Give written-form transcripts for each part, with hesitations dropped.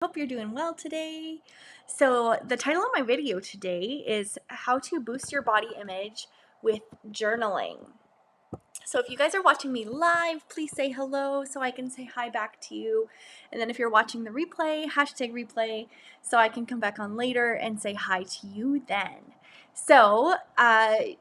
Hope you're doing well today. So the title of my video today is how to boost your body image with journaling. So if you guys are watching me live, please say hello so I can say hi back to you. And then if you're watching the replay, hashtag replay, so I can come back on later and say hi to you then. So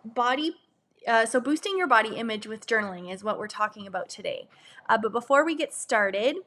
boosting your body image with journaling is what we're talking about today. But before we get started,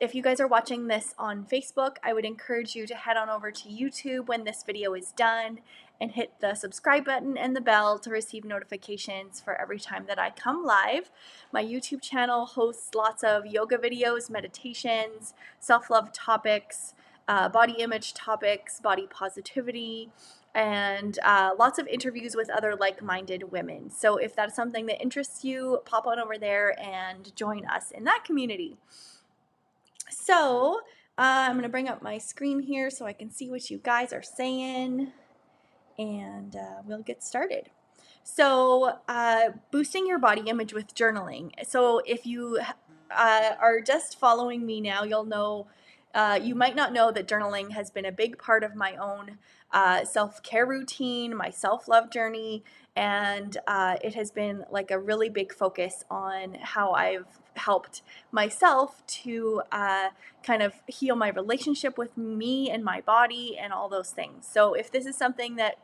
if you guys are watching this on Facebook, I would encourage you to head on over to YouTube when this video is done and hit the subscribe button and the bell to receive notifications for every time that I come live. My YouTube channel hosts lots of yoga videos, meditations, self-love topics, body image topics, body positivity, and lots of interviews with other like-minded women. So if that's something that interests you, pop on over there and join us in that community. So I'm going to bring up my screen here so I can see what you guys are saying, and we'll get started. So boosting your body image with journaling. So if you are just following me now, you'll know, you might not know that journaling has been a big part of my own self-care routine, my self-love journey, and it has been like a really big focus on how I've helped myself to kind of heal my relationship with me and my body and all those things. So if this is something that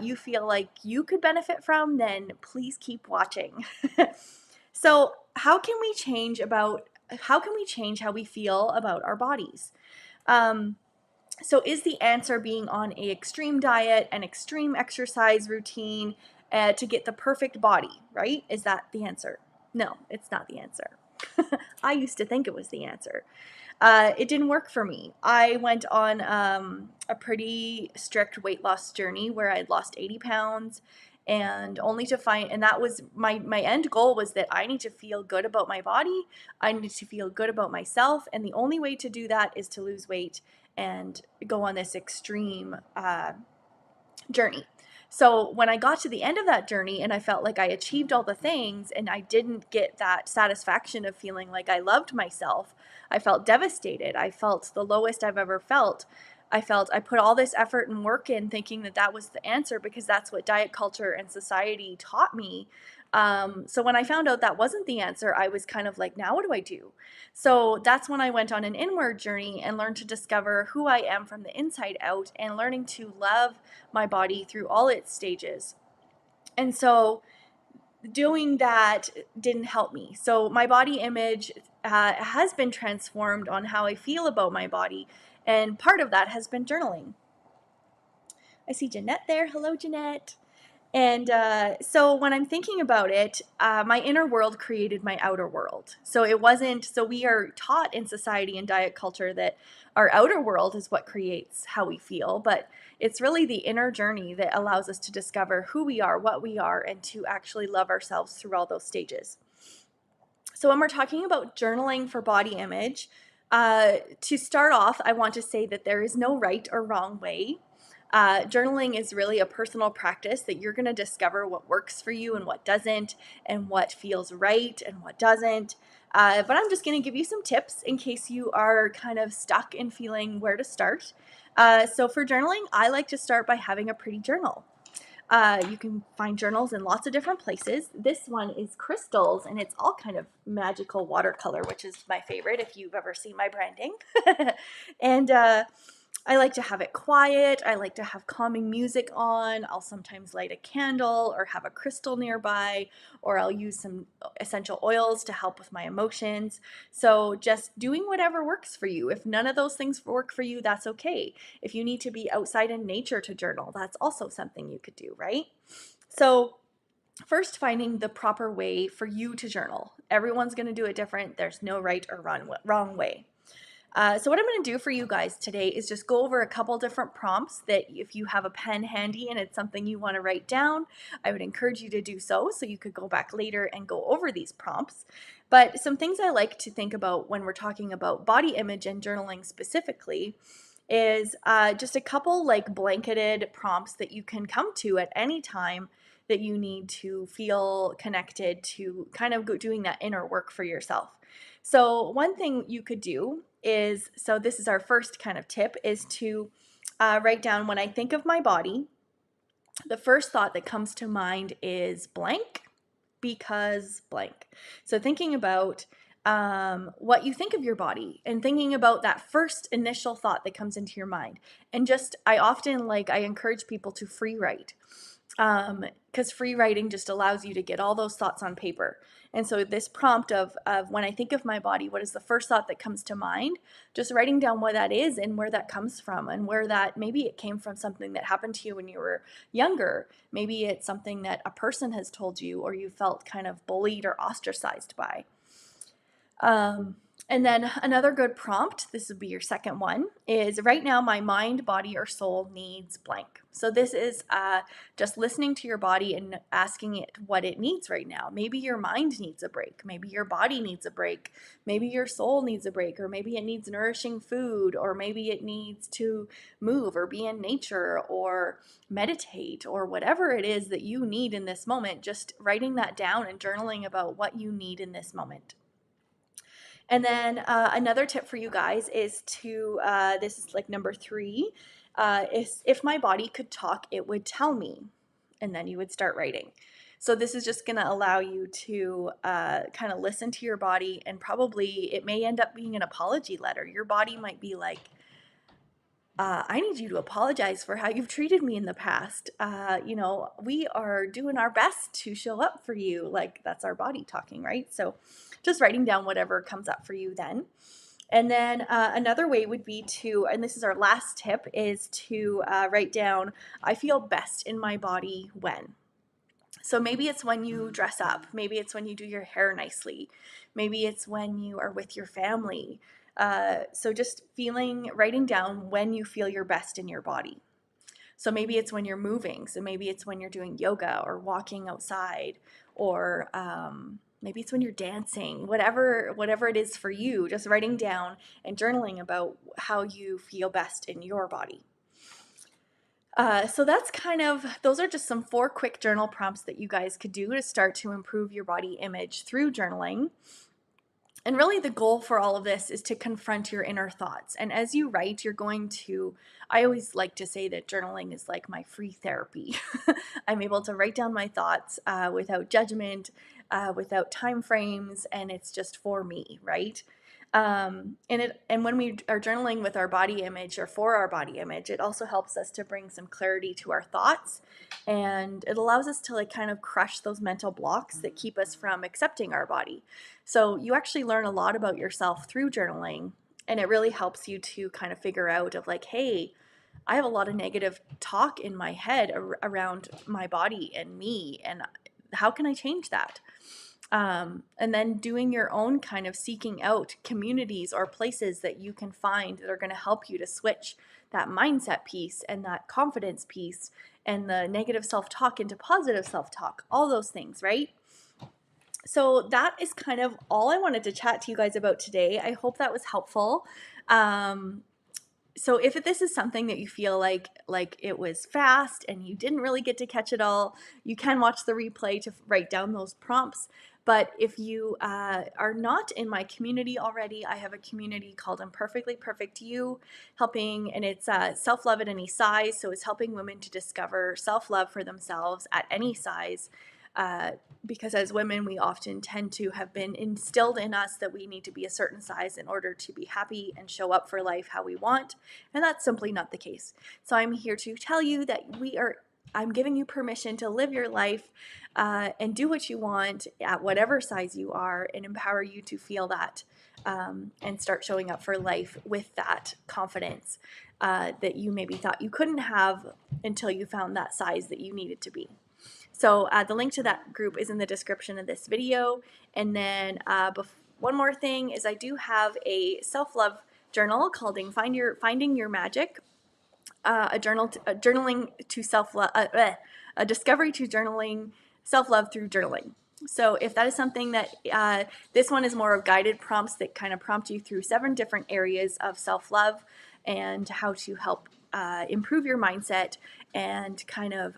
you feel like you could benefit from, then please keep watching. So how can we change how we feel about our bodies? So is the answer being on a extreme diet, an extreme exercise routine to get the perfect body, right? Is that the answer? No, it's not the answer. I used to think it was the answer. It didn't work for me. I went on a pretty strict weight loss journey where I'd lost 80 pounds and only to find, and that was my end goal, was that I need to feel good about my body. I need to feel good about myself. And the only way to do that is to lose weight and go on this extreme journey. So when I got to the end of that journey and I felt like I achieved all the things and I didn't get that satisfaction of feeling like I loved myself, I felt devastated. I felt the lowest I've ever felt. I felt I put all this effort and work in thinking that that was the answer because that's what diet culture and society taught me. So when I found out that wasn't the answer, I was kind of like, now what do I do? So that's when I went on an inward journey and learned to discover who I am from the inside out and learning to love my body through all its stages. And so doing that didn't help me. So my body image has been transformed on how I feel about my body. And part of that has been journaling. I see Jeanette there. Hello, Jeanette. And so when I'm thinking about it, my inner world created my outer world. So it wasn't, so we are taught in society and diet culture that our outer world is what creates how we feel, but it's really the inner journey that allows us to discover who we are, what we are, and to actually love ourselves through all those stages. So when we're talking about journaling for body image, to start off, I want to say that there is no right or wrong way. Journaling is really a personal practice that you're going to discover what works for you and what doesn't, and what feels right and what doesn't. But I'm just going to give you some tips in case you are kind of stuck in feeling where to start. So for journaling, I like to start by having a pretty journal. You can find journals in lots of different places. This one is crystals, and it's all kind of magical watercolor, which is my favorite if you've ever seen my branding. And I like to have it quiet. I like to have calming music on. I'll sometimes light a candle or have a crystal nearby, or I'll use some essential oils to help with my emotions. So just doing whatever works for you. If none of those things work for you, that's okay. If you need to be outside in nature to journal, that's also something you could do, right? So first, finding the proper way for you to journal. Everyone's going to do it different. There's no right or wrong way. So what I'm going to do for you guys today is just go over a couple different prompts that if you have a pen handy and it's something you want to write down, I would encourage you to do so you could go back later and go over these prompts. But some things I like to think about when we're talking about body image and journaling specifically is just a couple like blanketed prompts that you can come to at any time that you need to feel connected to kind of doing that inner work for yourself. So one thing you could do is, so this is our first kind of tip, is to write down, when I think of my body, the first thought that comes to mind is blank, because blank. So thinking about what you think of your body and thinking about that first initial thought that comes into your mind. And just, I often I encourage people to free write, because free writing just allows you to get all those thoughts on paper. And so this prompt of when I think of my body, what is the first thought that comes to mind? Just writing down what that is and where that comes from, and where that, maybe it came from something that happened to you when you were younger. Maybe it's something that a person has told you, or you felt kind of bullied or ostracized by. And then another good prompt, this would be your second one, is right now my mind, body, or soul needs blank. So this is just listening to your body and asking it what it needs right now. Maybe your mind needs a break. Maybe your body needs a break. Maybe your soul needs a break, or maybe it needs nourishing food, or maybe it needs to move or be in nature or meditate, or whatever it is that you need in this moment. Just writing that down and journaling about what you need in this moment. And then another tip for you guys is to, this is like number 3, is if my body could talk, it would tell me. And then you would start writing. So this is just going to allow you to kind of listen to your body, and probably it may end up being an apology letter. Your body might be like, I need you to apologize for how you've treated me in the past. We are doing our best to show up for you. Like, that's our body talking, right? So just writing down whatever comes up for you then. And then another way would be to, and this is our last tip, is to write down, I feel best in my body when. So maybe it's when you dress up. Maybe it's when you do your hair nicely. Maybe it's when you are with your family. So just writing down when you feel your best in your body. So maybe it's when you're moving. So maybe it's when you're doing yoga or walking outside, or maybe it's when you're dancing. Whatever it is for you, just writing down and journaling about how you feel best in your body. So that's those are just some 4 quick journal prompts that you guys could do to start to improve your body image through journaling. And really the goal for all of this is to confront your inner thoughts. And as you write, I always like to say that journaling is like my free therapy. I'm able to write down my thoughts without judgment, without time frames, and it's just for me, right? And when we are journaling with our body image, or for our body image, it also helps us to bring some clarity to our thoughts, and it allows us to kind of crush those mental blocks that keep us from accepting our body. So you actually learn a lot about yourself through journaling, and it really helps you to kind of figure out of hey, I have a lot of negative talk in my head around my body and me, and how can I change that? And then doing your own kind of seeking out communities or places that you can find that are going to help you to switch that mindset piece and that confidence piece and the negative self-talk into positive self-talk, all those things, right? So that is kind of all I wanted to chat to you guys about today. I hope that was helpful. So if this is something that you feel like it was fast and you didn't really get to catch it all, you can watch the replay to write down those prompts. But if you are not in my community already, I have a community called Imperfectly Perfect You, and it's self-love at any size. So it's helping women to discover self-love for themselves at any size. Because as women, we often tend to have been instilled in us that we need to be a certain size in order to be happy and show up for life how we want, and that's simply not the case. So I'm here to tell you that I'm giving you permission to live your life and do what you want at whatever size you are, and empower you to feel that and start showing up for life with that confidence that you maybe thought you couldn't have until you found that size that you needed to be. So the link to that group is in the description of this video. And then one more thing is I do have a self-love journal called Finding Your Magic, a journaling to self-love, a discovery to journaling self-love through journaling. So if that is something that, this one is more of guided prompts that kind of prompt you through 7 different areas of self-love and how to help improve your mindset and kind of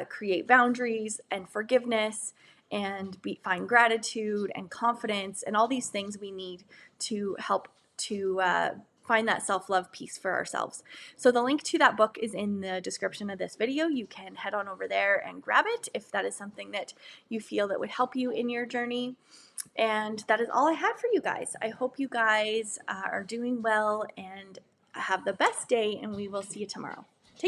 create boundaries and forgiveness and find gratitude and confidence and all these things we need to help to find that self-love piece for ourselves. So the link to that book is in the description of this video. You can head on over there and grab it if that is something that you feel that would help you in your journey. And that is all I had for you guys. I hope you guys are doing well and have the best day, and we will see you tomorrow.